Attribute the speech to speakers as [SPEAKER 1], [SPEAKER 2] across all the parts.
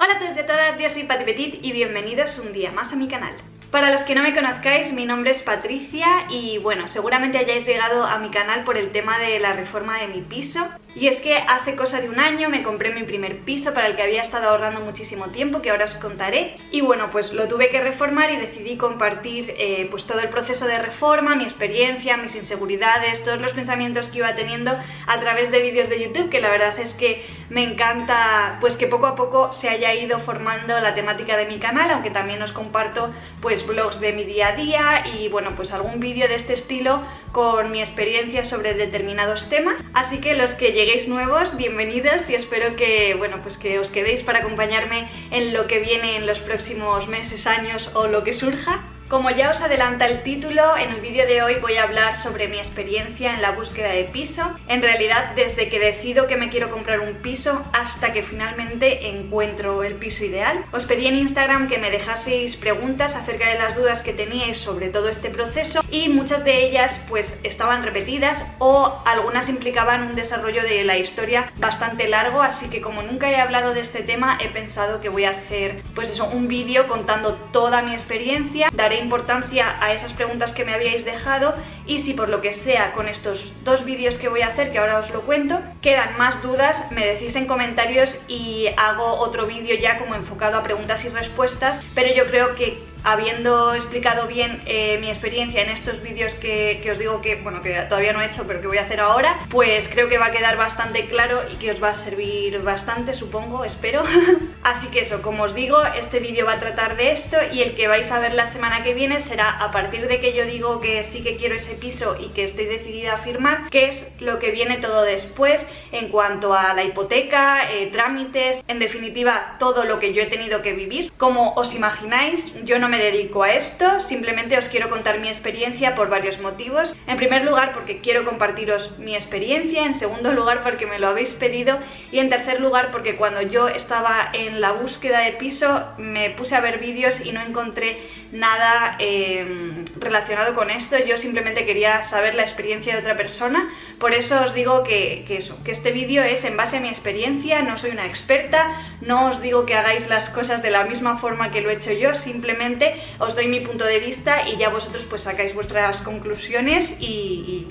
[SPEAKER 1] Hola a todos y a todas, yo soy Pati Petit y bienvenidos un día más a mi canal. Para los que no me conozcáis, mi nombre es Patricia y bueno, seguramente hayáis llegado a mi canal por el tema de la reforma de mi piso. Y es que hace cosa de un año me compré mi primer piso para el que había estado ahorrando muchísimo tiempo, que ahora os contaré. Y bueno, pues lo tuve que reformar y decidí compartir pues todo el proceso de reforma, mi experiencia, mis inseguridades, todos los pensamientos que iba teniendo a través de vídeos de YouTube, que la verdad es que me encanta pues que poco a poco se haya ido formando la temática de mi canal, aunque también os comparto pues vlogs de mi día a día y bueno, pues algún vídeo de este estilo con mi experiencia sobre determinados temas. Así que los que lleguéis nuevos, bienvenidos y espero que, bueno, pues que os quedéis para acompañarme en lo que viene en los próximos meses, años o lo que surja. Como ya os adelanta el título, en el vídeo de hoy voy a hablar sobre mi experiencia en la búsqueda de piso. En realidad, desde que decido que me quiero comprar un piso hasta que finalmente encuentro el piso ideal. Os pedí en Instagram que me dejaseis preguntas acerca de las dudas que teníais sobre todo este proceso y muchas de ellas pues estaban repetidas o algunas implicaban un desarrollo de la historia bastante largo, así que como nunca he hablado de este tema, he pensado que voy a hacer pues eso, un vídeo contando toda mi experiencia. Daré importancia a esas preguntas que me habíais dejado y si por lo que sea con estos dos vídeos que voy a hacer, que ahora os lo cuento, quedan más dudas, me decís en comentarios y hago otro vídeo ya como enfocado a preguntas y respuestas, pero yo creo que habiendo explicado bien mi experiencia en estos vídeos que os digo que, bueno, que todavía no he hecho pero que voy a hacer ahora, pues creo que va a quedar bastante claro y que os va a servir bastante, supongo, espero. Así que eso, como os digo, este vídeo va a tratar de esto y el que vais a ver la semana que viene será a partir de que yo digo que sí que quiero ese piso y que estoy decidida a firmar, qué es lo que viene todo después en cuanto a la hipoteca, trámites, en definitiva todo lo que yo he tenido que vivir. Como os imagináis, yo no me dedico a esto, simplemente os quiero contar mi experiencia por varios motivos. En primer lugar porque quiero compartiros mi experiencia, en segundo lugar porque me lo habéis pedido y en tercer lugar porque cuando yo estaba en la búsqueda de piso me puse a ver vídeos y no encontré nada relacionado con esto. Yo simplemente quería saber la experiencia de otra persona, por eso os digo que este vídeo es en base a mi experiencia, no soy una experta, no os digo que hagáis las cosas de la misma forma que lo he hecho yo, simplemente os doy mi punto de vista y ya vosotros pues sacáis vuestras conclusiones y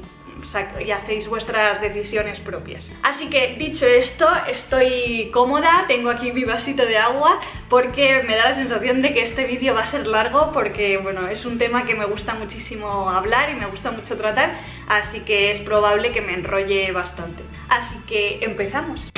[SPEAKER 1] hacéis vuestras decisiones propias. Así que dicho esto, estoy cómoda, tengo aquí mi vasito de agua porque me da la sensación de que este vídeo va a ser largo porque bueno, es un tema que me gusta muchísimo hablar y me gusta mucho tratar, así que es probable que me enrolle bastante. Así que empezamos.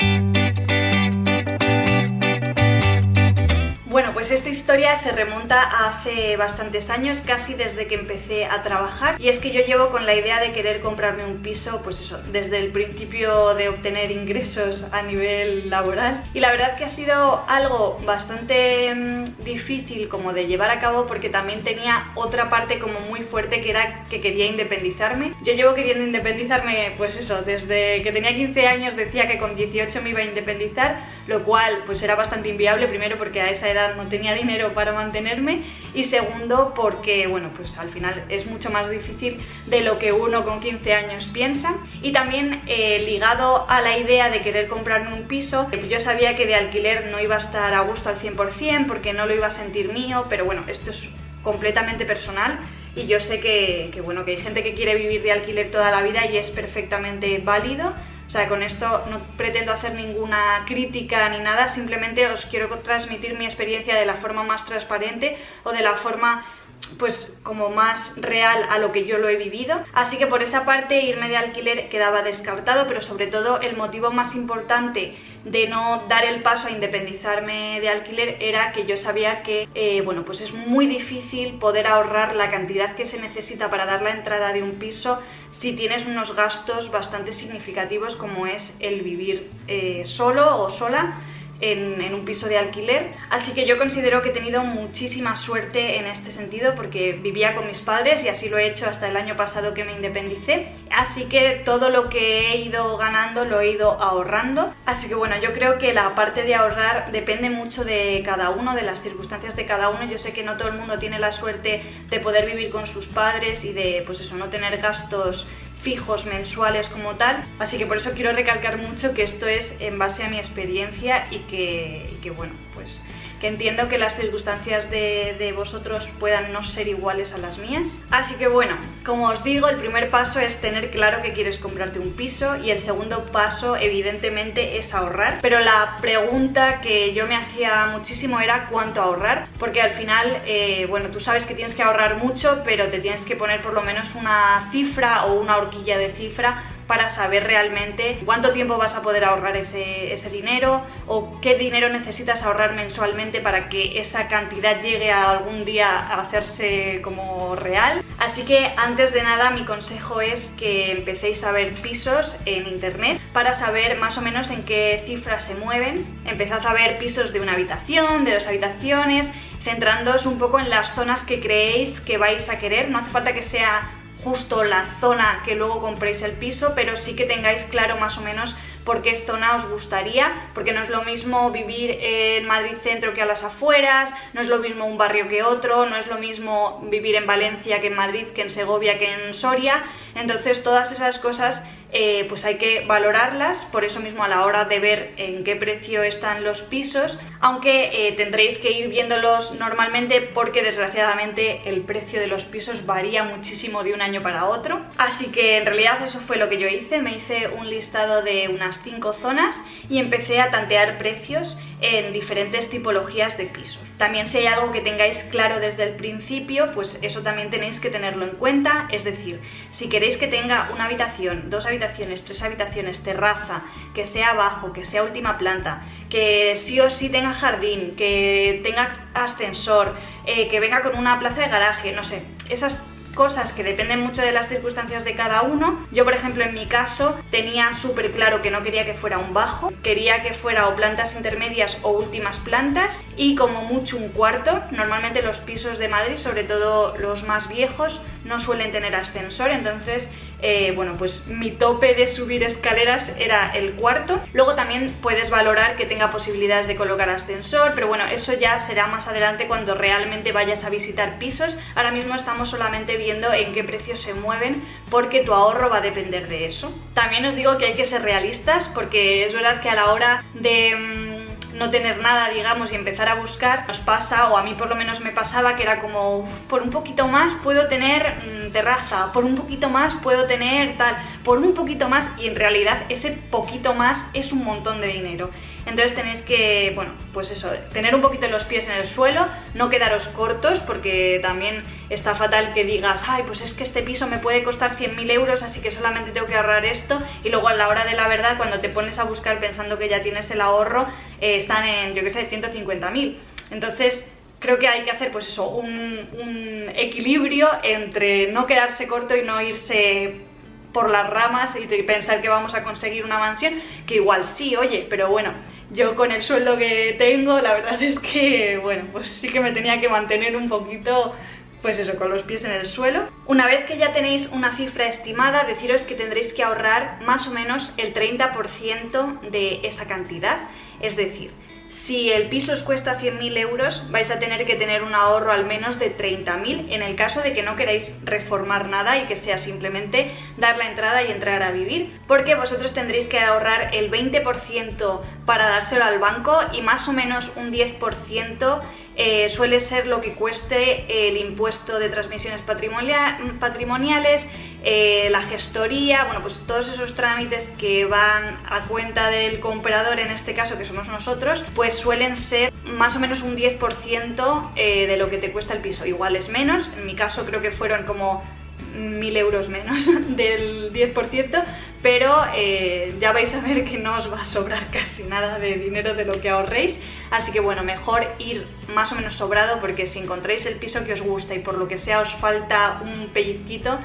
[SPEAKER 1] Bueno, pues esta historia se remonta a hace bastantes años, casi desde que empecé a trabajar, y es que yo llevo con la idea de querer comprarme un piso, pues eso, desde el principio de obtener ingresos a nivel laboral, y la verdad que ha sido algo bastante difícil como de llevar a cabo porque también tenía otra parte como muy fuerte que era que quería independizarme. Yo llevo queriendo independizarme, pues eso, desde que tenía 15 años decía que con 18 me iba a independizar, lo cual pues era bastante inviable, primero porque a esa edad no tenía dinero para mantenerme y segundo porque, bueno, pues al final es mucho más difícil de lo que uno con 15 años piensa. Y también ligado a la idea de querer comprarme un piso, yo sabía que de alquiler no iba a estar a gusto al 100% porque no lo iba a sentir mío, pero bueno, esto es completamente personal y yo sé bueno, que hay gente que quiere vivir de alquiler toda la vida y es perfectamente válido. O sea, con esto no pretendo hacer ninguna crítica ni nada, simplemente os quiero transmitir mi experiencia de la forma más transparente o de la forma pues como más real a lo que yo lo he vivido. Así que por esa parte irme de alquiler quedaba descartado, pero sobre todo el motivo más importante de no dar el paso a independizarme de alquiler era que yo sabía que bueno, pues es muy difícil poder ahorrar la cantidad que se necesita para dar la entrada de un piso si tienes unos gastos bastante significativos como es el vivir solo o sola en un piso de alquiler. Así que yo considero que he tenido muchísima suerte en este sentido porque vivía con mis padres y así lo he hecho hasta el año pasado que me independicé, así que todo lo que he ido ganando lo he ido ahorrando. Así que bueno, yo creo que la parte de ahorrar depende mucho de cada uno, de las circunstancias de cada uno. Yo sé que no todo el mundo tiene la suerte de poder vivir con sus padres y de, pues eso, no tener gastos fijos mensuales como tal, así que por eso quiero recalcar mucho que esto es en base a mi experiencia y que bueno, pues pues que entiendo que las circunstancias de vosotros puedan no ser iguales a las mías. Así que bueno, como os digo, el primer paso es tener claro que quieres comprarte un piso y el segundo paso evidentemente es ahorrar. Pero la pregunta que yo me hacía muchísimo era cuánto ahorrar, porque al final, bueno, tú sabes que tienes que ahorrar mucho, pero te tienes que poner por lo menos una cifra o una horquilla de cifra para saber realmente cuánto tiempo vas a poder ahorrar ese dinero o qué dinero necesitas ahorrar mensualmente para que esa cantidad llegue a algún día a hacerse como real. Así que antes de nada mi consejo es que empecéis a ver pisos en internet para saber más o menos en qué cifras se mueven. Empezad a ver pisos de una habitación, de 2 habitaciones, centrándoos un poco en las zonas que creéis que vais a querer. No hace falta que sea justo la zona que luego compréis el piso, pero sí que tengáis claro más o menos por qué zona os gustaría, porque no es lo mismo vivir en Madrid centro que a las afueras, no es lo mismo un barrio que otro, no es lo mismo vivir en Valencia que en Madrid, que en Segovia, que en Soria. Entonces todas esas cosas pues hay que valorarlas, por eso mismo a la hora de ver en qué precio están los pisos, aunque tendréis que ir viéndolos normalmente porque desgraciadamente el precio de los pisos varía muchísimo de un año para otro. Así que en realidad eso fue lo que yo hice, me hice un listado de unas 5 zonas y empecé a tantear precios en diferentes tipologías de pisos. También si hay algo que tengáis claro desde el principio, pues eso también tenéis que tenerlo en cuenta, es decir, si queréis que tenga una habitación, 2 habitaciones, 3 habitaciones, terraza, que sea abajo, que sea última planta, que sí o sí tenga jardín, que tenga ascensor, que venga con una plaza de garaje, no sé, esas cosas que dependen mucho de las circunstancias de cada uno. Yo, por ejemplo, en mi caso tenía súper claro que no quería que fuera un bajo, quería que fuera o plantas intermedias o últimas plantas y como mucho un cuarto. Normalmente los pisos de Madrid, sobre todo los más viejos, no suelen tener ascensor, entonces bueno, pues mi tope de subir escaleras era el cuarto. Luego también puedes valorar que tenga posibilidades de colocar ascensor, pero bueno, eso ya será más adelante cuando realmente vayas a visitar pisos. Ahora mismo estamos solamente viendo en qué precios se mueven porque tu ahorro va a depender de eso. También os digo que hay que ser realistas porque es verdad que a la hora de no tener nada, digamos, y empezar a buscar, nos pasa, o a mí por lo menos me pasaba, que era como, por un poquito más puedo tener terraza, por un poquito más puedo tener tal, por un poquito más, y en realidad ese poquito más es un montón de dinero. Entonces tenéis que, bueno, pues eso, tener un poquito los pies en el suelo, no quedaros cortos, porque también está fatal que digas, ay, pues es que este piso me puede costar 100.000 euros, así que solamente tengo que ahorrar esto, y luego a la hora de la verdad, cuando te pones a buscar pensando que ya tienes el ahorro, están en, yo qué sé, 150.000. Entonces creo que hay que hacer, pues eso, un equilibrio entre no quedarse corto y no irse por las ramas y pensar que vamos a conseguir una mansión, que igual sí, oye, pero bueno, yo con el sueldo que tengo, la verdad es que, bueno, pues sí que me tenía que mantener un poquito, pues eso, con los pies en el suelo. Una vez que ya tenéis una cifra estimada, deciros que tendréis que ahorrar más o menos el 30% de esa cantidad, es decir, si el piso os cuesta 100.000 euros, vais a tener que tener un ahorro al menos de 30.000 en el caso de que no queráis reformar nada y que sea simplemente dar la entrada y entrar a vivir, porque vosotros tendréis que ahorrar el 20% para dárselo al banco y más o menos un 10% suele ser lo que cueste el impuesto de transmisiones patrimoniales, la gestoría, bueno, pues todos esos trámites que van a cuenta del comprador, en este caso que somos nosotros, pues suelen ser más o menos un 10% de lo que te cuesta el piso. Igual es menos, en mi caso creo que fueron como 1.000 euros menos del 10%, pero ya vais a ver que no os va a sobrar casi nada de dinero de lo que ahorréis, así que bueno, mejor ir más o menos sobrado, porque si encontráis el piso que os gusta y por lo que sea os falta un pellizquito,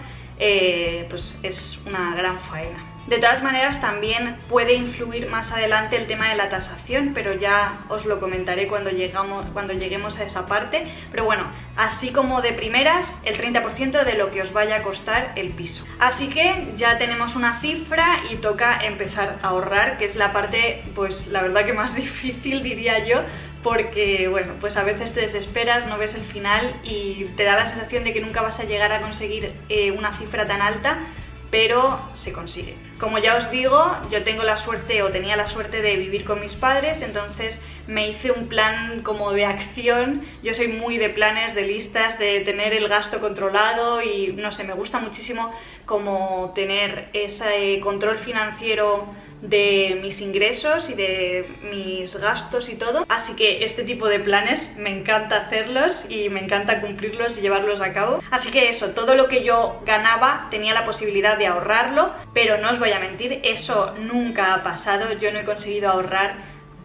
[SPEAKER 1] pues es una gran faena. De todas maneras, también puede influir más adelante el tema de la tasación, pero ya os lo comentaré cuando lleguemos a esa parte. Pero bueno, así como de primeras, el 30% de lo que os vaya a costar el piso. Así que ya tenemos una cifra y toca empezar a ahorrar, que es la parte, pues la verdad que más difícil, diría yo, porque bueno, pues a veces te desesperas, no ves el final y te da la sensación de que nunca vas a llegar a conseguir una cifra tan alta, pero se consigue. Como ya os digo, yo tengo la suerte, o tenía la suerte, de vivir con mis padres, entonces me hice un plan como de acción. Yo soy muy de planes, de listas, de tener el gasto controlado y no sé, me gusta muchísimo como tener ese control financiero de mis ingresos y de mis gastos y todo, así que este tipo de planes me encanta hacerlos y me encanta cumplirlos y llevarlos a cabo. Así que eso, todo lo que yo ganaba tenía la posibilidad de ahorrarlo, pero no os voy a mentir, eso nunca ha pasado. Yo no he conseguido ahorrar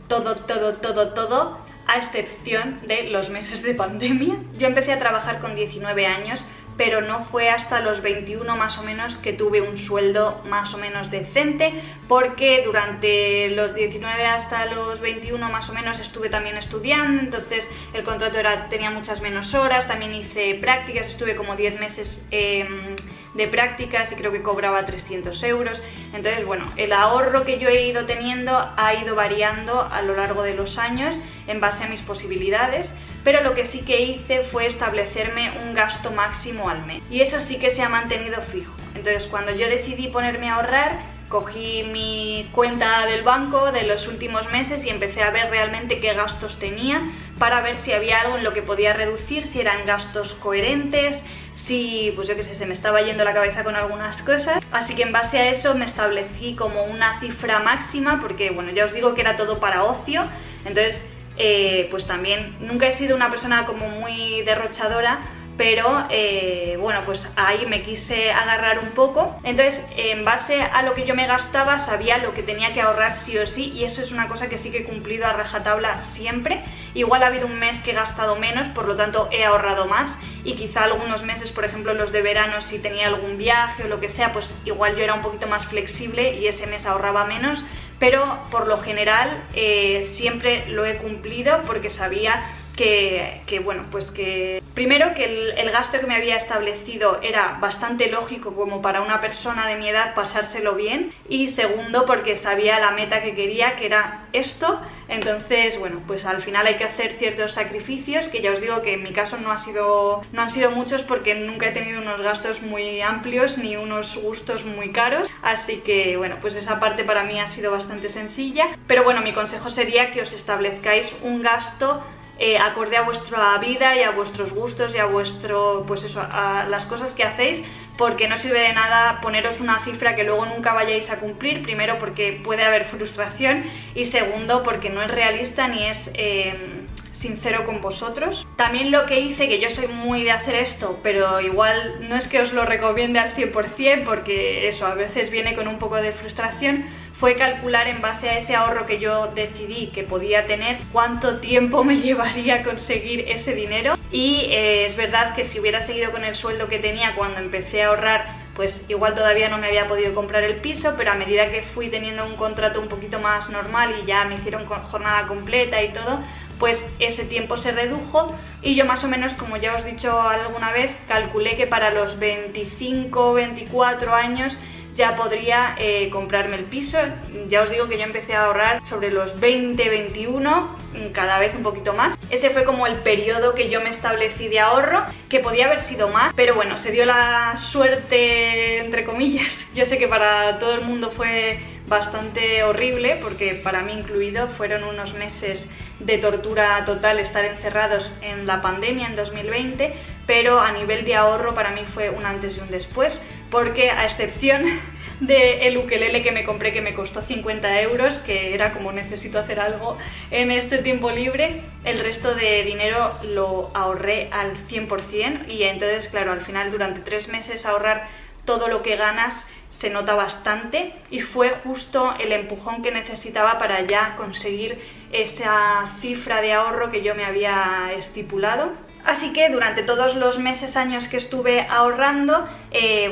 [SPEAKER 1] todo, a excepción de los meses de pandemia. Yo empecé a trabajar con 19 años, pero no fue hasta los 21 más o menos que tuve un sueldo más o menos decente, porque durante los 19 hasta los 21 más o menos estuve también estudiando, entonces el contrato tenía muchas menos horas, también hice prácticas, estuve como 10 meses de prácticas y creo que cobraba 300 euros, entonces bueno, el ahorro que yo he ido teniendo ha ido variando a lo largo de los años en base a mis posibilidades, pero lo que sí que hice fue establecerme un gasto máximo al mes y eso sí que se ha mantenido fijo. Entonces cuando yo decidí ponerme a ahorrar, cogí mi cuenta del banco de los últimos meses y empecé a ver realmente qué gastos tenía para ver si había algo en lo que podía reducir, si eran gastos coherentes, si, pues yo qué sé, se me estaba yendo la cabeza con algunas cosas. Así que en base a eso me establecí como una cifra máxima, porque bueno, ya os digo que era todo para ocio, entonces pues también nunca he sido una persona como muy derrochadora, pero bueno, pues ahí me quise agarrar un poco. Entonces en base a lo que yo me gastaba sabía lo que tenía que ahorrar sí o sí, y eso es una cosa que sí que he cumplido a rajatabla siempre. Igual ha habido un mes que he gastado menos, por lo tanto he ahorrado más, y quizá algunos meses, por ejemplo los de verano, si tenía algún viaje o lo que sea, pues igual yo era un poquito más flexible y ese mes ahorraba menos, pero por lo general siempre lo he cumplido porque sabía que bueno, pues que primero que el gasto que me había establecido era bastante lógico como para una persona de mi edad pasárselo bien, y segundo porque sabía la meta que quería, que era esto. Entonces bueno, pues al final hay que hacer ciertos sacrificios, que ya os digo que en mi caso no han sido muchos, porque nunca he tenido unos gastos muy amplios ni unos gustos muy caros, así que bueno, pues esa parte para mí ha sido bastante sencilla. Pero bueno, mi consejo sería que os establezcáis un gasto acorde a vuestra vida y a vuestros gustos y a pues eso, a las cosas que hacéis, porque no sirve de nada poneros una cifra que luego nunca vayáis a cumplir, primero porque puede haber frustración y segundo porque no es realista ni es sincero con vosotros. También lo que hice, que yo soy muy de hacer esto, pero igual no es que os lo recomiende al 100%, porque eso a veces viene con un poco de frustración, fue calcular en base a ese ahorro que yo decidí que podía tener cuánto tiempo me llevaría a conseguir ese dinero. Y es verdad que si hubiera seguido con el sueldo que tenía cuando empecé a ahorrar, pues igual todavía no me había podido comprar el piso, pero a medida que fui teniendo un contrato un poquito más normal y ya me hicieron jornada completa y todo, pues ese tiempo se redujo y yo más o menos, como ya os he dicho alguna vez, calculé que para los 25 o 24 años ya podría comprarme el piso. Ya os digo que yo empecé a ahorrar sobre los 20, 21, cada vez un poquito más. Ese fue como el periodo que yo me establecí de ahorro, que podía haber sido más, pero bueno, se dio la suerte, entre comillas. Yo sé que para todo el mundo fue bastante horrible, porque para mí incluido fueron unos meses de tortura total estar encerrados en la pandemia en 2020, pero a nivel de ahorro para mí fue un antes y un después, porque a excepción del ukelele que me compré, que me costó 50 euros, que era como necesito hacer algo en este tiempo libre, el resto de dinero lo ahorré al 100%, y entonces claro, al final durante 3 meses ahorrar todo lo que ganas se nota bastante, y fue justo el empujón que necesitaba para ya conseguir esa cifra de ahorro que yo me había estipulado. Así que durante todos los meses, años que estuve ahorrando,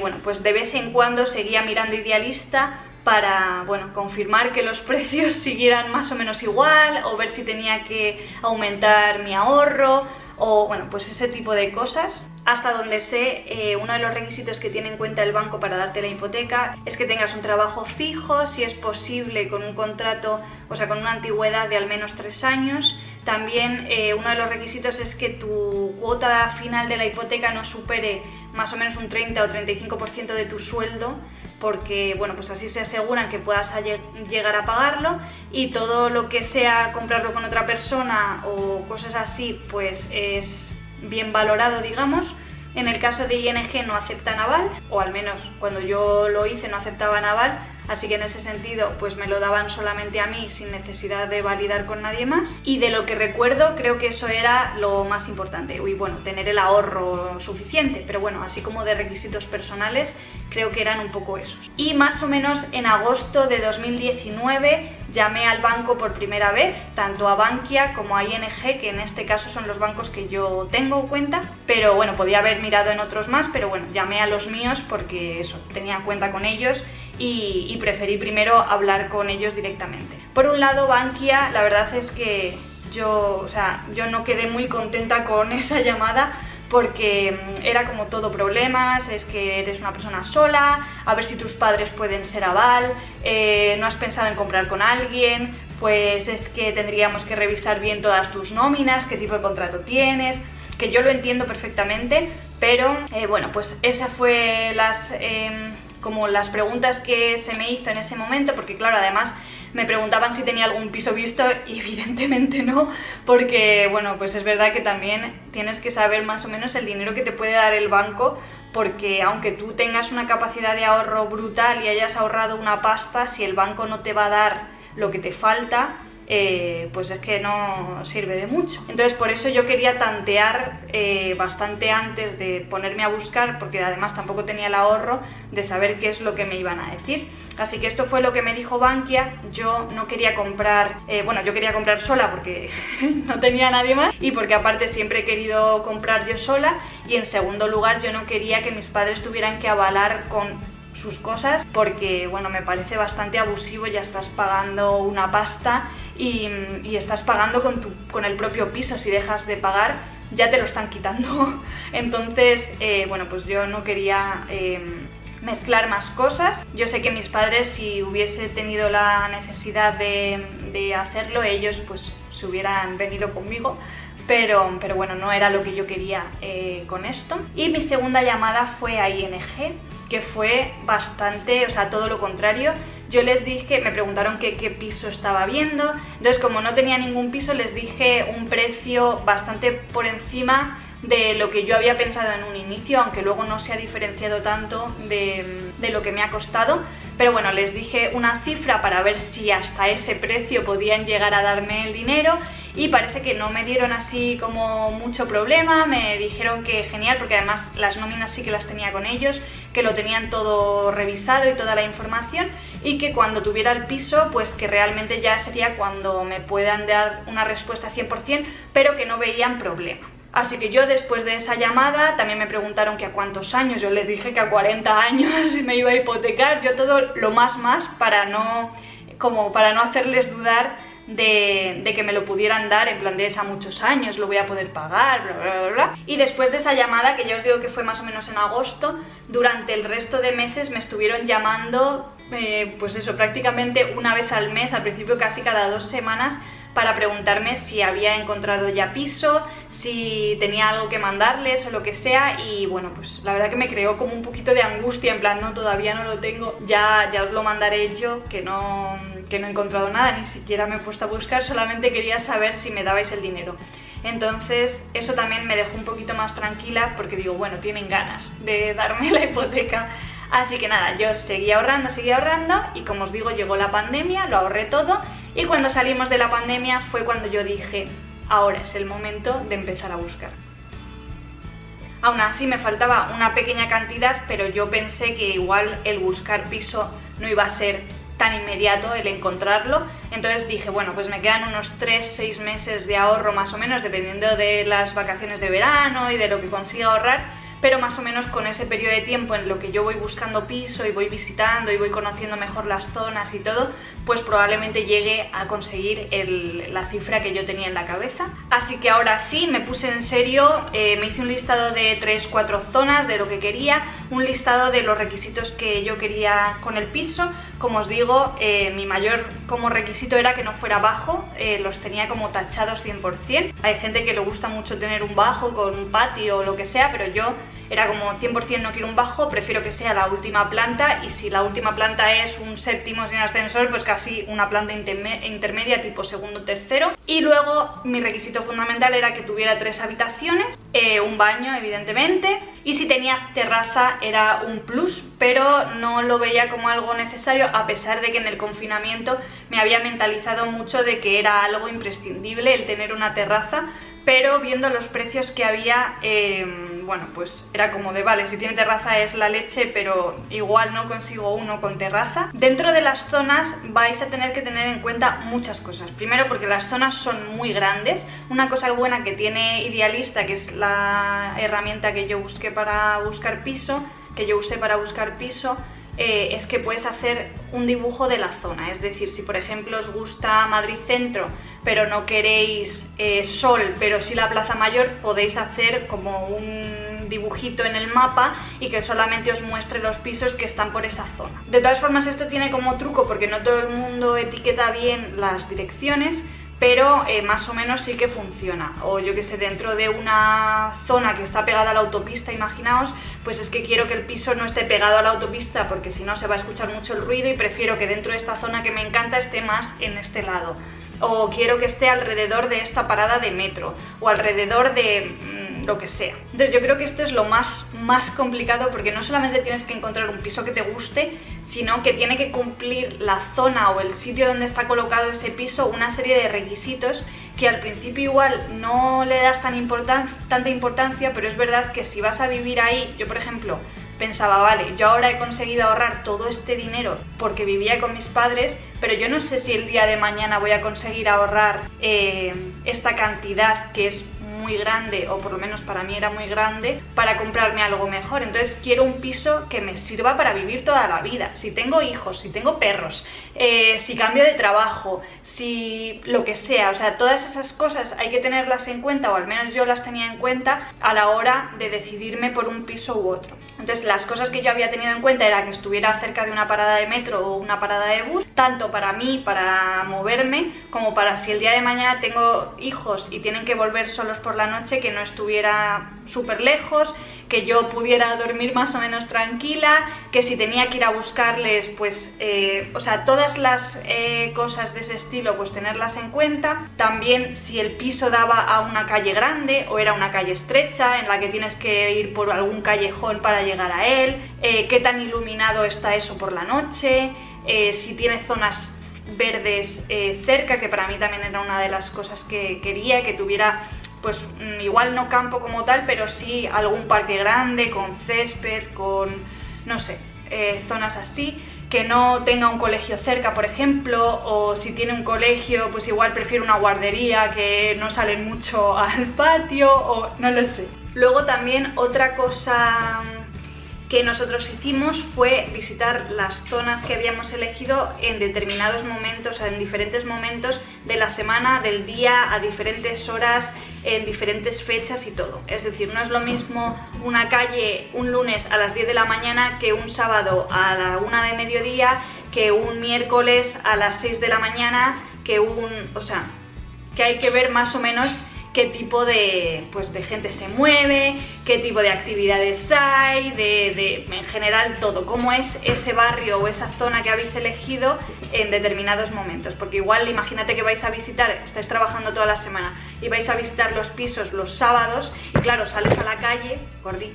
[SPEAKER 1] bueno, pues de vez en cuando seguía mirando Idealista para, bueno, confirmar que los precios siguieran más o menos igual, o ver si tenía que aumentar mi ahorro, o bueno, pues ese tipo de cosas. Hasta donde sé, uno de los requisitos que tiene en cuenta el banco para darte la hipoteca es que tengas un trabajo fijo, si es posible con un contrato, o sea, con una antigüedad de al menos 3 años. También uno de los requisitos es que tu cuota final de la hipoteca no supere más o menos un 30 o 35% de tu sueldo. porque bueno, pues así se aseguran que puedas llegar a pagarlo, y todo lo que sea comprarlo con otra persona o cosas así pues es bien valorado, digamos. En el caso de ING no aceptan aval, o al menos cuando yo lo hice no aceptaban aval, así que en ese sentido pues me lo daban solamente a mí sin necesidad de validar con nadie más. Y de lo que recuerdo creo que eso era lo más importante, y bueno, tener el ahorro suficiente, pero bueno, así como de requisitos personales creo que eran un poco esos. Y más o menos en agosto de 2019 llamé al banco por primera vez, tanto a Bankia como a ING, que en este caso son los bancos que yo tengo cuenta, pero bueno, podía haber mirado en otros más, pero bueno, llamé a los míos porque eso, tenía cuenta con ellos y preferí primero hablar con ellos directamente. Por un lado, Bankia, la verdad es que yo no quedé muy contenta con esa llamada, porque era como todo problemas, es que eres una persona sola, a ver si tus padres pueden ser aval, no has pensado en comprar con alguien, pues es que tendríamos que revisar bien todas tus nóminas, qué tipo de contrato tienes, que yo lo entiendo perfectamente, pero bueno, pues esas fue como las preguntas que se me hizo en ese momento, porque claro, además me preguntaban si tenía algún piso visto y evidentemente no, porque bueno, pues es verdad que también tienes que saber más o menos el dinero que te puede dar el banco, porque aunque tú tengas una capacidad de ahorro brutal y hayas ahorrado una pasta, si el banco no te va a dar lo que te falta, pues es que no sirve de mucho. Entonces por eso yo quería tantear bastante antes de ponerme a buscar, porque además tampoco tenía el ahorro de saber qué es lo que me iban a decir. Así que esto fue lo que me dijo Bankia. Yo no quería comprar, yo quería comprar sola porque no tenía nadie más, y porque aparte siempre he querido comprar yo sola, y en segundo lugar yo no quería que mis padres tuvieran que avalar con sus cosas, porque bueno, me parece bastante abusivo, ya estás pagando una pasta y estás pagando con el propio piso. Si dejas de pagar ya te lo están quitando. Entonces bueno, pues yo no quería mezclar más cosas. Yo sé que mis padres, si hubiese tenido la necesidad de hacerlo, ellos pues se hubieran venido conmigo, pero bueno, no era lo que yo quería con esto. Y mi segunda llamada fue a ING, que fue bastante, o sea, todo lo contrario. Yo les dije, me preguntaron qué piso estaba viendo, entonces como no tenía ningún piso les dije un precio bastante por encima de lo que yo había pensado en un inicio, aunque luego no se ha diferenciado tanto de lo que me ha costado. Pero bueno, les dije una cifra para ver si hasta ese precio podían llegar a darme el dinero, y parece que no me dieron así como mucho problema. Me dijeron que genial, porque además las nóminas sí que las tenía con ellos, que lo tenían todo revisado y toda la información, y que cuando tuviera el piso pues que realmente ya sería cuando me puedan dar una respuesta 100%, pero que no veían problema. Así que yo, después de esa llamada, también me preguntaron que a cuántos años. Yo les dije que a 40 años me iba a hipotecar. Yo todo lo más para no hacerles dudar de que me lo pudieran dar, en plan de es a muchos años, lo voy a poder pagar, bla bla bla bla. Y después de esa llamada, que ya os digo que fue más o menos en agosto, durante el resto de meses me estuvieron llamando pues eso, prácticamente una vez al mes, al principio casi cada 2 semanas, para preguntarme si había encontrado ya piso, si tenía algo que mandarles o lo que sea. Y bueno, pues la verdad que me creó como un poquito de angustia, en plan, no, todavía no lo tengo, ya os lo mandaré yo, que no he encontrado nada, ni siquiera me he puesto a buscar, solamente quería saber si me dabais el dinero. Entonces eso también me dejó un poquito más tranquila, porque digo, bueno, tienen ganas de darme la hipoteca. Así que nada, yo seguía ahorrando, y como os digo, llegó la pandemia, lo ahorré todo, y cuando salimos de la pandemia fue cuando yo dije, ahora es el momento de empezar a buscar. Aún así me faltaba una pequeña cantidad, pero yo pensé que igual el buscar piso no iba a ser tan inmediato el encontrarlo. Entonces dije, bueno, pues me quedan unos 3-6 meses de ahorro más o menos, dependiendo de las vacaciones de verano y de lo que consiga ahorrar, pero más o menos con ese periodo de tiempo en lo que yo voy buscando piso y voy visitando y voy conociendo mejor las zonas y todo, pues probablemente llegue a conseguir la cifra que yo tenía en la cabeza. Así que ahora sí, me puse en serio, me hice un listado de 3-4 zonas de lo que quería, un listado de los requisitos que yo quería con el piso. Como os digo, mi mayor como requisito era que no fuera bajo, los tenía como tachados 100%. Hay gente que le gusta mucho tener un bajo con un patio o lo que sea, pero yo era como 100% no quiero un bajo, prefiero que sea la última planta, y si la última planta es un séptimo sin ascensor, pues casi una planta intermedia tipo segundo o tercero. Y luego mi requisito fundamental era que tuviera 3 habitaciones, un baño evidentemente, y si tenía terraza era un plus, pero no lo veía como algo necesario, a pesar de que en el confinamiento me había mentalizado mucho de que era algo imprescindible el tener una terraza, pero viendo los precios que había, bueno, pues era como de vale, si tiene terraza es la leche, pero igual no consigo uno con terraza. Dentro de las zonas vais a tener que tener en cuenta muchas cosas. Primero, porque las zonas son muy grandes. Una cosa buena que tiene Idealista, que es la herramienta que yo busqué para buscar piso, es que puedes hacer un dibujo de la zona. Es decir, si por ejemplo os gusta Madrid Centro pero no queréis Sol pero sí la Plaza Mayor, podéis hacer como un dibujito en el mapa y que solamente os muestre los pisos que están por esa zona. De todas formas, esto tiene como truco porque no todo el mundo etiqueta bien las direcciones, pero más o menos sí que funciona. O yo que sé, dentro de una zona que está pegada a la autopista, imaginaos, pues es que quiero que el piso no esté pegado a la autopista porque si no se va a escuchar mucho el ruido, y prefiero que dentro de esta zona que me encanta esté más en este lado. O quiero que esté alrededor de esta parada de metro, o alrededor de lo que sea. Entonces yo creo que esto es lo más complicado, porque no solamente tienes que encontrar un piso que te guste, sino que tiene que cumplir la zona o el sitio donde está colocado ese piso una serie de requisitos que al principio igual no le das tanta importancia, pero es verdad que si vas a vivir ahí, yo por ejemplo pensaba, vale, yo ahora he conseguido ahorrar todo este dinero porque vivía con mis padres, pero yo no sé si el día de mañana voy a conseguir ahorrar esta cantidad, que es muy grande, o por lo menos para mí era muy grande, para comprarme algo mejor. Entonces quiero un piso que me sirva para vivir toda la vida. Si tengo hijos, si tengo perros, si cambio de trabajo, si lo que sea, o sea, todas esas cosas hay que tenerlas en cuenta, o al menos yo las tenía en cuenta a la hora de decidirme por un piso u otro. Entonces las cosas que yo había tenido en cuenta era que estuviera cerca de una parada de metro o una parada de bus, tanto para mí, para moverme, como para si el día de mañana tengo hijos y tienen que volver solos por la noche, que no estuviera súper lejos, que yo pudiera dormir más o menos tranquila, que si tenía que ir a buscarles, pues, o sea, todas las cosas de ese estilo, pues tenerlas en cuenta. También si el piso daba a una calle grande o era una calle estrecha en la que tienes que ir por algún callejón para llegar a él, qué tan iluminado está eso por la noche, si tiene zonas verdes cerca, que para mí también era una de las cosas que quería, que tuviera pues igual no campo como tal, pero sí algún parque grande, con césped, con, no sé, zonas así, que no tenga un colegio cerca, por ejemplo, o si tiene un colegio, pues igual prefiero una guardería, que no salen mucho al patio, o no lo sé. Luego también otra cosa que nosotros hicimos fue visitar las zonas que habíamos elegido en determinados momentos, en diferentes momentos de la semana, del día, a diferentes horas, en diferentes fechas y todo. Es decir, no es lo mismo una calle un lunes a las 10 de la mañana que un sábado a la 1 de mediodía, que un miércoles a las 6 de la mañana, que o sea, que hay que ver más o menos qué tipo de gente se mueve, qué tipo de actividades hay, en general todo, cómo es ese barrio o esa zona que habéis elegido en determinados momentos. Porque igual, imagínate que vais a visitar, estáis trabajando toda la semana y vais a visitar los pisos los sábados, y claro, sales a la calle, Gordi,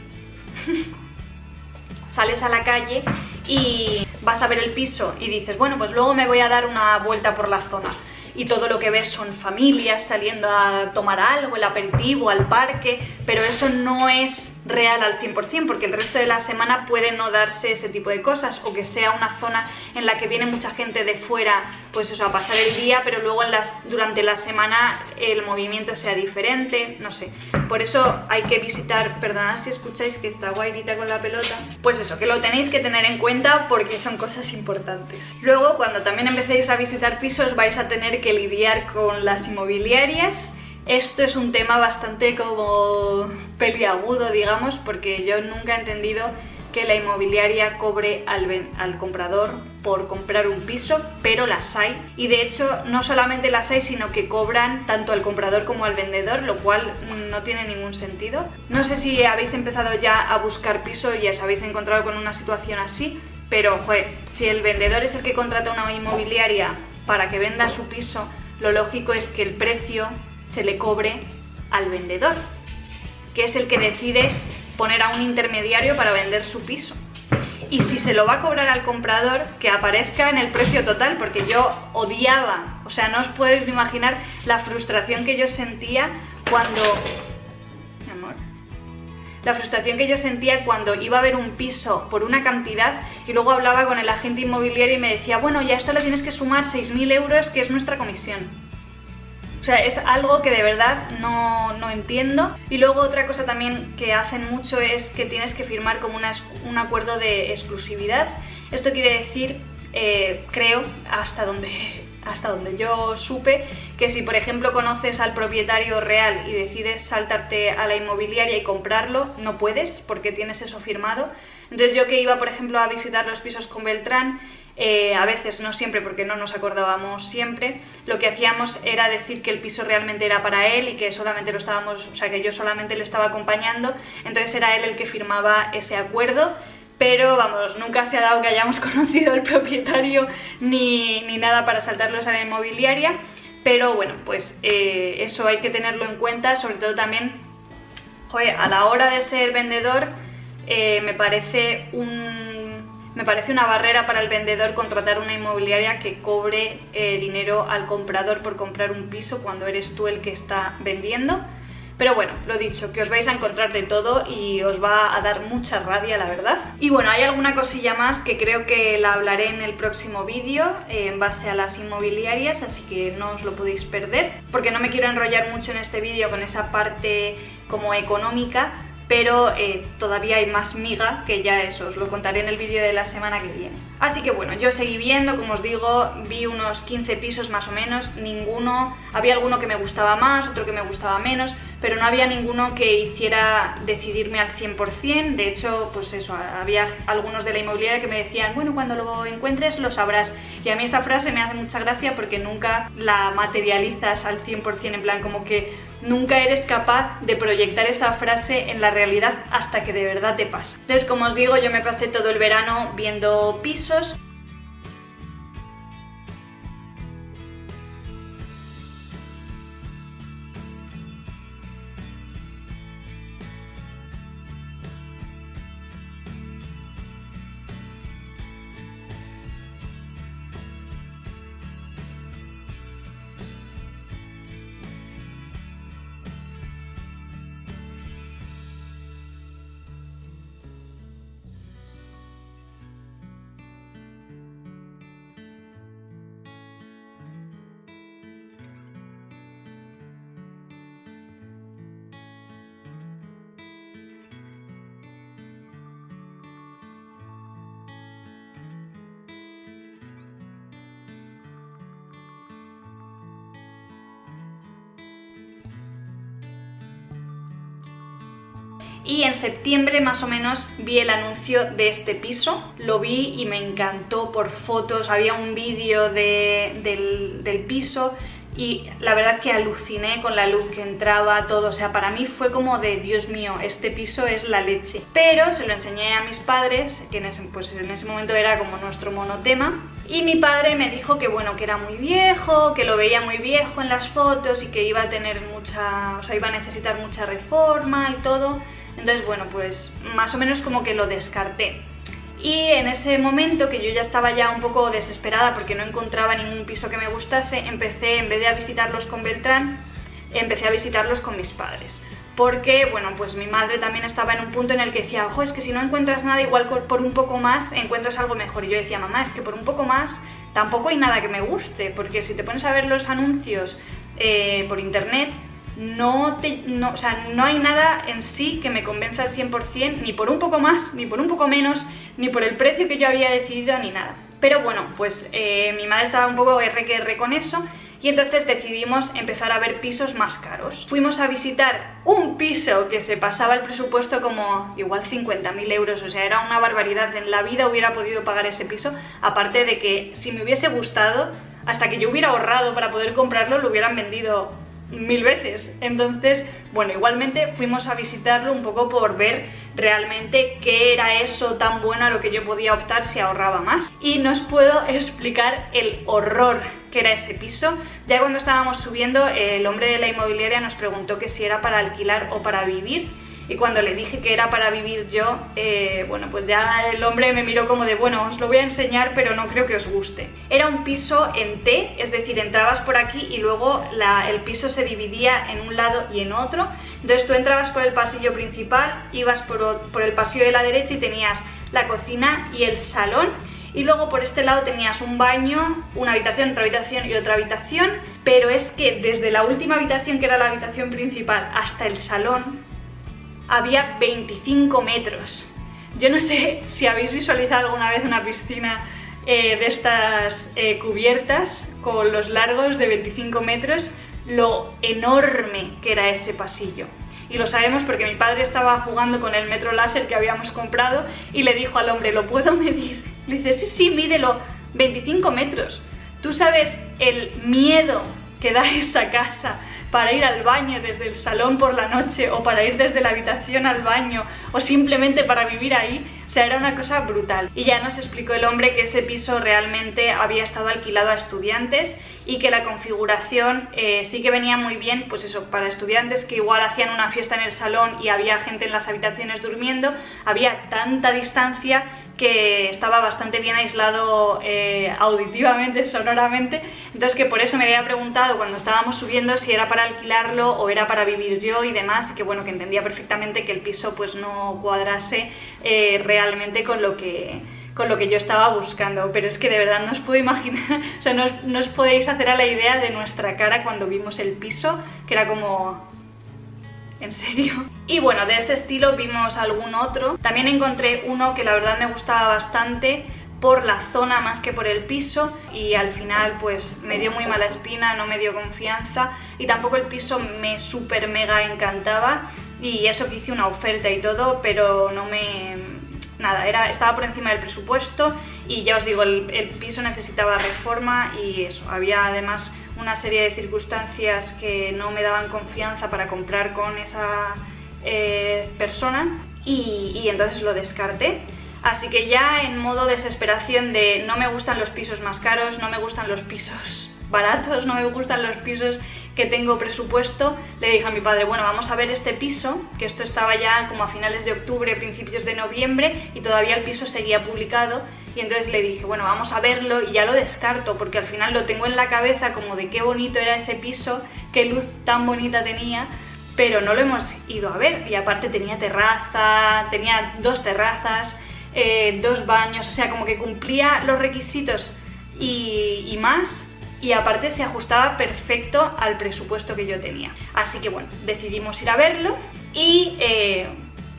[SPEAKER 1] sales a la calle y vas a ver el piso y dices, bueno, pues luego me voy a dar una vuelta por la zona. Y todo lo que ves son familias saliendo a tomar algo, el aperitivo, al parque, pero eso no es real al 100%, porque el resto de la semana puede no darse ese tipo de cosas, o que sea una zona en la que viene mucha gente de fuera, pues eso, a pasar el día, pero luego durante la semana el movimiento sea diferente, no sé. Por eso hay que visitar, perdonad si escucháis que está Guairita con la pelota, pues eso, que lo tenéis que tener en cuenta porque son cosas importantes. Luego, cuando también empecéis a visitar pisos, vais a tener que lidiar con las inmobiliarias. Esto es un tema bastante como peliagudo, digamos, porque yo nunca he entendido que la inmobiliaria cobre al comprador por comprar un piso, pero las hay. Y de hecho no solamente las hay, sino que cobran tanto al comprador como al vendedor, lo cual no tiene ningún sentido. No sé si habéis empezado ya a buscar piso y os habéis encontrado con una situación así, pero joder, si el vendedor es el que contrata una inmobiliaria para que venda su piso, lo lógico es que el precio se le cobre al vendedor, que es el que decide poner a un intermediario para vender su piso. Y si se lo va a cobrar al comprador, que aparezca en el precio total, porque yo odiaba, o sea, no os podéis imaginar la frustración que yo sentía cuando... Mi amor. La frustración que yo sentía cuando iba a ver un piso por una cantidad y luego hablaba con el agente inmobiliario y me decía, bueno, ya esto le tienes que sumar 6.000 euros, que es nuestra comisión. O sea, es algo que de verdad no entiendo. Y luego otra cosa también que hacen mucho es que tienes que firmar como un acuerdo de exclusividad. Esto quiere decir, creo, hasta donde yo supe, que si por ejemplo conoces al propietario real y decides saltarte a la inmobiliaria y comprarlo, no puedes porque tienes eso firmado. Entonces yo que iba por ejemplo a visitar los pisos con Beltrán, a veces, no siempre porque no nos acordábamos siempre, lo que hacíamos era decir que el piso realmente era para él y que solamente que yo solamente le estaba acompañando, entonces era él el que firmaba ese acuerdo. Pero vamos, nunca se ha dado que hayamos conocido al propietario ni nada para saltarlos a la inmobiliaria, pero bueno, pues eso hay que tenerlo en cuenta, sobre todo también, joder, a la hora de ser vendedor me parece una barrera para el vendedor contratar una inmobiliaria que cobre dinero al comprador por comprar un piso cuando eres tú el que está vendiendo. Pero bueno, lo dicho, que os vais a encontrar de todo y os va a dar mucha rabia, la verdad. Y bueno, hay alguna cosilla más que creo que la hablaré en el próximo vídeo en base a las inmobiliarias, así que no os lo podéis perder, porque no me quiero enrollar mucho en este vídeo con esa parte como económica, pero todavía hay más miga, que ya eso os lo contaré en el vídeo de la semana que viene. Así que bueno, yo seguí viendo, como os digo, vi unos 15 pisos más o menos, había alguno que me gustaba más, otro que me gustaba menos, pero no había ninguno que hiciera decidirme al 100%, de hecho, pues eso, había algunos de la inmobiliaria que me decían, bueno, cuando lo encuentres lo sabrás, y a mí esa frase me hace mucha gracia porque nunca la materializas al 100%, en plan como que nunca eres capaz de proyectar esa frase en la realidad hasta que de verdad te pasa. Entonces, como os digo, yo me pasé todo el verano viendo pisos. Y en septiembre más o menos vi el anuncio de este piso, lo vi y me encantó por fotos, había un vídeo del piso y la verdad que aluciné con la luz que entraba, todo, o sea, para mí fue como de Dios mío, este piso es la leche. Pero se lo enseñé a mis padres, que en ese momento era como nuestro monotema, y mi padre me dijo que bueno, que era muy viejo, que lo veía muy viejo en las fotos y que iba a tener iba a necesitar mucha reforma y todo. Entonces, bueno, pues más o menos como que lo descarté. Y en ese momento, que yo ya estaba ya un poco desesperada porque no encontraba ningún piso que me gustase, empecé, en vez de a visitarlos con Beltrán, empecé a visitarlos con mis padres. Porque, bueno, pues mi madre también estaba en un punto en el que decía, ojo, es que si no encuentras nada, igual por un poco más encuentras algo mejor. Y yo decía, mamá, es que por un poco más tampoco hay nada que me guste, porque si te pones a ver los anuncios por internet, no hay nada en sí que me convenza al 100%, ni por un poco más, ni por un poco menos, ni por el precio que yo había decidido, ni nada. Pero bueno, pues mi madre estaba un poco R que R con eso y entonces decidimos empezar a ver pisos más caros. Fuimos a visitar un piso que se pasaba el presupuesto como igual 50.000 euros, o sea, era una barbaridad. En la vida hubiera podido pagar ese piso, aparte de que si me hubiese gustado, hasta que yo hubiera ahorrado para poder comprarlo, lo hubieran vendido 1000 veces. Entonces, bueno, igualmente fuimos a visitarlo un poco por ver realmente qué era eso tan bueno a lo que yo podía optar si ahorraba más. Y no os puedo explicar el horror que era ese piso. Ya cuando estábamos subiendo, el hombre de la inmobiliaria nos preguntó que si era para alquilar o para vivir. Y cuando le dije que era para vivir yo, bueno, pues ya el hombre me miró como de, bueno, os lo voy a enseñar, pero no creo que os guste. Era un piso en T, es decir, entrabas por aquí y luego el piso se dividía en un lado y en otro. Entonces tú entrabas por el pasillo principal, ibas por el pasillo de la derecha y tenías la cocina y el salón. Y luego por este lado tenías un baño, una habitación, otra habitación y otra habitación. Pero es que desde la última habitación, que era la habitación principal, hasta el salón, había 25 metros. Yo no sé si habéis visualizado alguna vez una piscina de estas cubiertas con los largos de 25 metros, lo enorme que era ese pasillo. Y lo sabemos porque mi padre estaba jugando con el metro láser que habíamos comprado y le dijo al hombre, ¿lo puedo medir? Le dice, sí, sí, mídelo, 25 metros. ¿Tú sabes el miedo que da esa casa para ir al baño desde el salón por la noche, o para ir desde la habitación al baño, o simplemente para vivir ahí? O sea, era una cosa brutal. Y ya nos explicó el hombre que ese piso realmente había estado alquilado a estudiantes y que la configuración sí que venía muy bien, pues eso, para estudiantes que igual hacían una fiesta en el salón y había gente en las habitaciones durmiendo. Había tanta distancia que estaba bastante bien aislado auditivamente, sonoramente. Entonces que por eso me había preguntado cuando estábamos subiendo si era para alquilarlo o era para vivir yo y demás, y que bueno, que entendía perfectamente que el piso pues no cuadrase realmente con lo que yo estaba buscando. Pero es que de verdad no os puedo imaginar, o sea, no os podéis hacer a la idea de nuestra cara cuando vimos el piso, que era como... ¿en serio? Y bueno, de ese estilo vimos algún otro. También encontré uno que la verdad me gustaba bastante por la zona más que por el piso, y al final pues me dio muy mala espina, no me dio confianza, y tampoco el piso me súper mega encantaba, y eso que hice una oferta y todo, pero no me... nada, estaba por encima del presupuesto, y ya os digo, el piso necesitaba reforma, y eso, había además una serie de circunstancias que no me daban confianza para comprar con esa persona, y entonces lo descarté. Así que ya en modo desesperación de no me gustan los pisos más caros, no me gustan los pisos baratos, no me gustan los pisos que tengo presupuesto, le dije a mi padre, bueno, vamos a ver este piso, que esto estaba ya como a finales de octubre, principios de noviembre, y todavía el piso seguía publicado. Y entonces le dije, bueno, vamos a verlo, y ya lo descarto porque al final lo tengo en la cabeza como de qué bonito era ese piso, qué luz tan bonita tenía, pero no lo hemos ido a ver. Y aparte tenía terraza, tenía 2 terrazas, 2 baños, o sea, como que cumplía los requisitos y más, y aparte se ajustaba perfecto al presupuesto que yo tenía. Así que bueno, decidimos ir a verlo y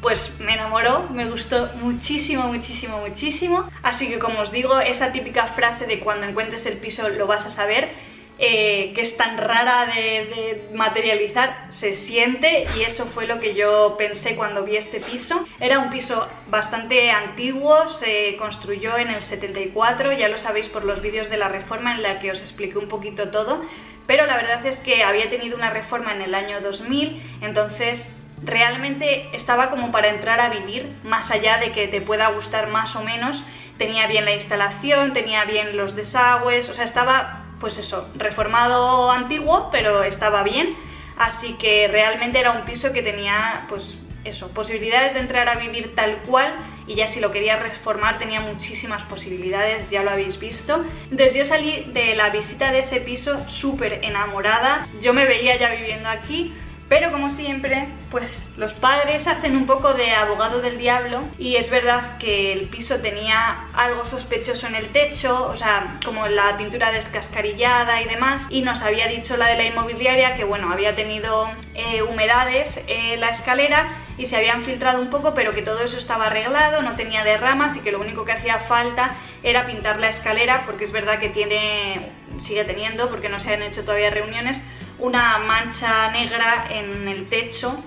[SPEAKER 1] pues me enamoró, me gustó muchísimo, muchísimo, muchísimo. Así que como os digo, esa típica frase de cuando encuentres el piso lo vas a saber, que es tan rara de materializar, se siente, y eso fue lo que yo pensé cuando vi este piso. Era un piso bastante antiguo, se construyó en el 74, ya lo sabéis por los vídeos de la reforma en la que os expliqué un poquito todo, pero la verdad es que había tenido una reforma en el año 2000, entonces realmente estaba como para entrar a vivir, más allá de que te pueda gustar más o menos. Tenía bien la instalación, tenía bien los desagües, o sea, estaba pues eso, reformado antiguo, pero estaba bien. Así que realmente era un piso que tenía pues eso, posibilidades de entrar a vivir tal cual, y ya si lo quería reformar tenía muchísimas posibilidades, ya lo habéis visto. Entonces yo salí de la visita de ese piso súper enamorada, yo me veía ya viviendo aquí. Pero como siempre, pues los padres hacen un poco de abogado del diablo, y es verdad que el piso tenía algo sospechoso en el techo, o sea, como la pintura descascarillada y demás, y nos había dicho la de la inmobiliaria que bueno, había tenido humedades en la escalera y se habían filtrado un poco, pero que todo eso estaba arreglado, no tenía derramas, y que lo único que hacía falta era pintar la escalera, porque es verdad que tiene sigue teniendo, porque no se han hecho todavía reuniones, una mancha negra en el techo,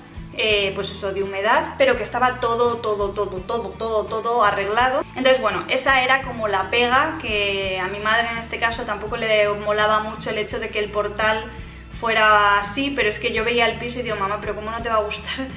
[SPEAKER 1] pues eso, de humedad, pero que estaba todo arreglado. Entonces bueno, esa era como la pega, que a mi madre en este caso tampoco le molaba mucho el hecho de que el portal fuera así, pero es que yo veía el piso y digo, mamá, pero ¿cómo no te va a gustar?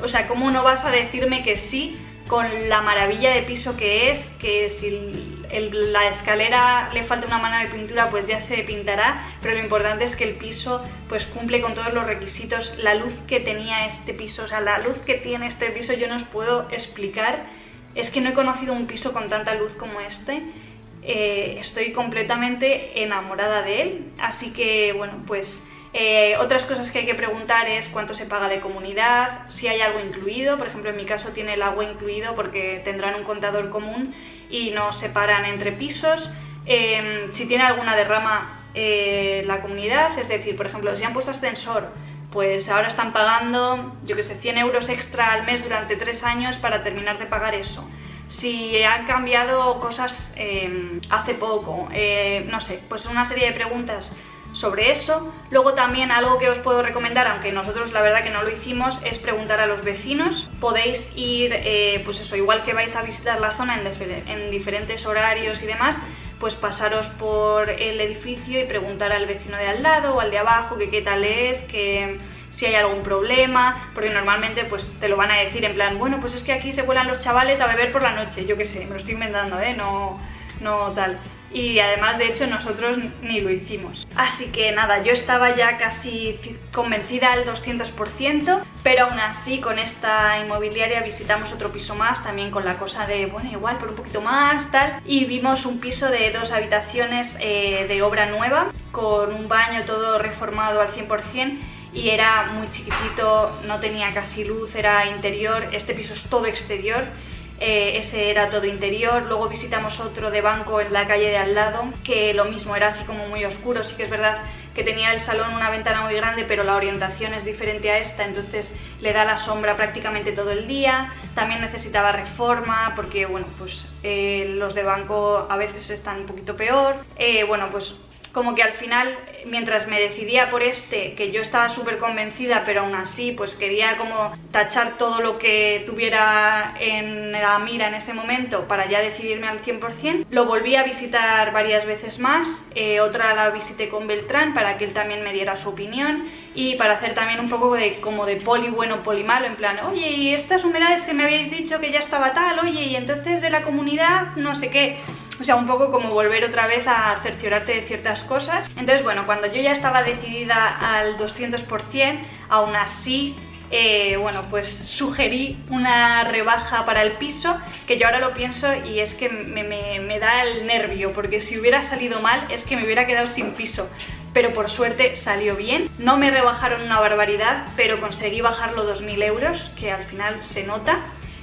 [SPEAKER 1] O sea, ¿cómo no vas a decirme que sí con la maravilla de piso que es? Que si la escalera le falta una mano de pintura, pues ya se pintará, pero lo importante es que el piso pues cumple con todos los requisitos. La luz que tenía este piso, o sea, la luz que tiene este piso yo no os puedo explicar. Es que no he conocido un piso con tanta luz como este. Estoy completamente enamorada de él, así que bueno, pues otras cosas que hay que preguntar es cuánto se paga de comunidad, si hay algo incluido. Por ejemplo, en mi caso tiene el agua incluido porque tendrán un contador común y no separan entre pisos. Si tiene alguna derrama la comunidad, es decir, por ejemplo, si han puesto ascensor, pues ahora están pagando, yo que sé, 100 euros extra al mes durante 3 años para terminar de pagar eso. Si han cambiado cosas hace poco, no sé, pues una serie de preguntas sobre eso. Luego también algo que os puedo recomendar, aunque nosotros la verdad que no lo hicimos, es preguntar a los vecinos. Podéis ir, pues eso, igual que vais a visitar la zona en diferentes horarios y demás, pues pasaros por el edificio y preguntar al vecino de al lado o al de abajo que qué tal es, que si hay algún problema, porque normalmente pues te lo van a decir en plan, bueno, pues es que aquí se vuelan los chavales a beber por la noche, yo qué sé, me lo estoy inventando, no tal. Y además, de hecho, nosotros ni lo hicimos. Así que nada, yo estaba ya casi convencida al 200%, pero aún así con esta inmobiliaria visitamos otro piso más, también con la cosa de, bueno, igual por un poquito más, tal. Y vimos un piso de 2 habitaciones de obra nueva, con un baño todo reformado al 100%. Y era muy chiquitito, no tenía casi luz, era interior. Este piso es todo exterior. Ese era todo interior. Luego visitamos otro de banco en la calle de al lado, que lo mismo, era así como muy oscuro. Sí que es verdad que tenía el salón una ventana muy grande, pero la orientación es diferente a esta, entonces le da la sombra prácticamente todo el día. También necesitaba reforma porque, bueno, pues los de banco a veces están un poquito peor. Bueno, pues como que al final, mientras me decidía por este, que yo estaba súper convencida, pero aún así pues quería como tachar todo lo que tuviera en la mira en ese momento para ya decidirme al 100%, lo volví a visitar varias veces más. Otra la visité con Beltrán para que él también me diera su opinión y para hacer también un poco como de poli bueno, poli malo, en plan, oye, y estas humedades que me habéis dicho que ya estaba tal, oye, y entonces de la comunidad no sé qué. O sea, un poco como volver otra vez a cerciorarte de ciertas cosas. Entonces, bueno, cuando yo ya estaba decidida al 200%, aún así, bueno, pues sugerí una rebaja para el piso, que yo ahora lo pienso y es que me da el nervio, porque si hubiera salido mal es que me hubiera quedado sin piso. Pero por suerte salió bien. No me rebajaron una barbaridad, pero conseguí bajarlo 2.000 euros, que al final se nota.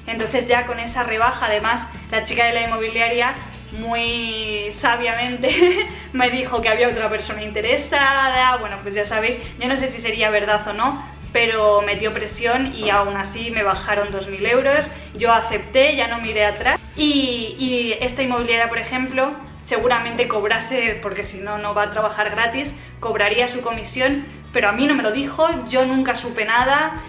[SPEAKER 1] Entonces ya con esa rebaja, además, la chica de la inmobiliaria muy sabiamente me dijo que había otra persona interesada. Bueno, pues ya sabéis, yo no sé si sería verdad o no, pero metió presión y aún así me bajaron 2.000 euros. Yo acepté, ya no miré atrás. Y esta inmobiliaria, por ejemplo, seguramente cobrase, porque si no, no va a trabajar gratis, cobraría su comisión, pero a mí no me lo dijo, yo nunca supe nada.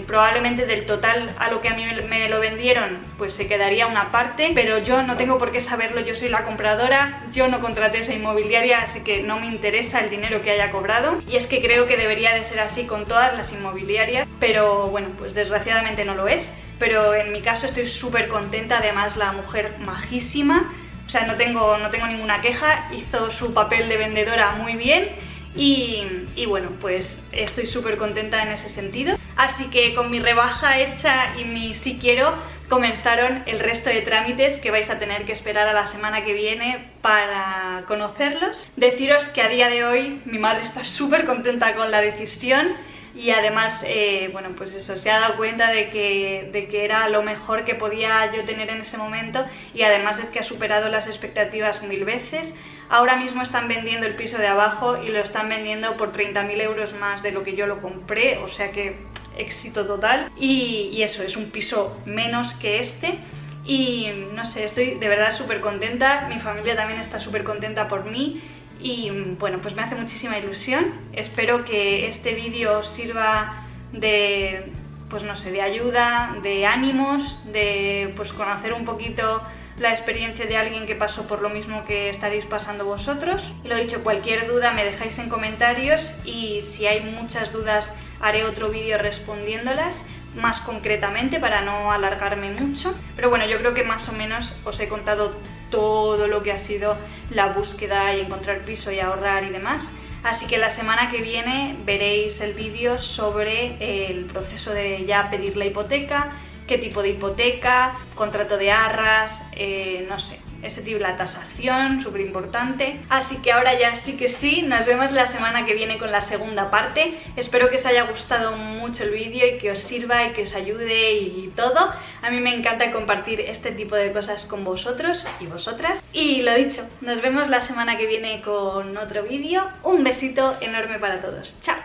[SPEAKER 1] Probablemente del total a lo que a mí me lo vendieron, pues se quedaría una parte, pero yo no tengo por qué saberlo, yo soy la compradora, yo no contraté esa inmobiliaria, así que no me interesa el dinero que haya cobrado. Y es que creo que debería de ser así con todas las inmobiliarias, pero bueno, pues desgraciadamente no lo es. Pero en mi caso estoy súper contenta, además la mujer majísima, o sea, no tengo ninguna queja, hizo su papel de vendedora muy bien. Y bueno, pues estoy súper contenta en ese sentido. Así que con mi rebaja hecha y mi sí quiero, comenzaron el resto de trámites que vais a tener que esperar a la semana que viene para conocerlos. Deciros que a día de hoy mi madre está súper contenta con la decisión y además, bueno, pues eso, se ha dado cuenta de que era lo mejor que podía yo tener en ese momento, y además es que ha superado las expectativas 1000 veces. Ahora mismo están vendiendo el piso de abajo y lo están vendiendo por 30.000 euros más de lo que yo lo compré, o sea que éxito total. Y eso, es un piso menos que este. Y no sé, estoy de verdad súper contenta, mi familia también está súper contenta por mí. y bueno, pues me hace muchísima ilusión. Espero que este vídeo os sirva de, pues no sé, de ayuda, de ánimos, de pues conocer un poquito la experiencia de alguien que pasó por lo mismo que estaréis pasando vosotros. Y lo dicho, cualquier duda me dejáis en comentarios y si hay muchas dudas haré otro vídeo respondiéndolas más concretamente para no alargarme mucho. Pero bueno, yo creo que más o menos os he contado todo lo que ha sido la búsqueda y encontrar piso y ahorrar y demás. Así que la semana que viene veréis el vídeo sobre el proceso de ya pedir la hipoteca, qué tipo de hipoteca, contrato de arras, no sé, ese tipo, la tasación, súper importante. Así que ahora ya sí que sí, nos vemos la semana que viene con la segunda parte. Espero que os haya gustado mucho el vídeo y que os sirva y que os ayude y todo. A mí me encanta compartir este tipo de cosas con vosotros y vosotras. Y lo dicho, nos vemos la semana que viene con otro vídeo. Un besito enorme para todos. ¡Chao!